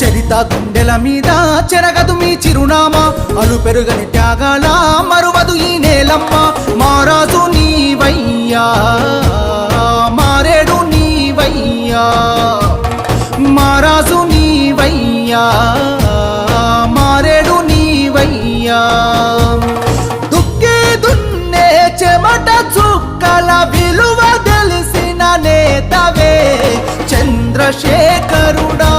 చరిత గుండెల మీద చెరగదు మీ చిరునామా, అలు పెరుగని త్యాగాల మరువదు ఈ నేలమ్మ. మారాజు నీవయ్యా, మారేడు నీవయ్యా, మారాజు నీవయ్యా, మారేడు నీవయ్యా. దుక్కి దున్నే చెమట చుక్కల విలువ తెలిసిన నేతవే చంద్రశేఖరుడా.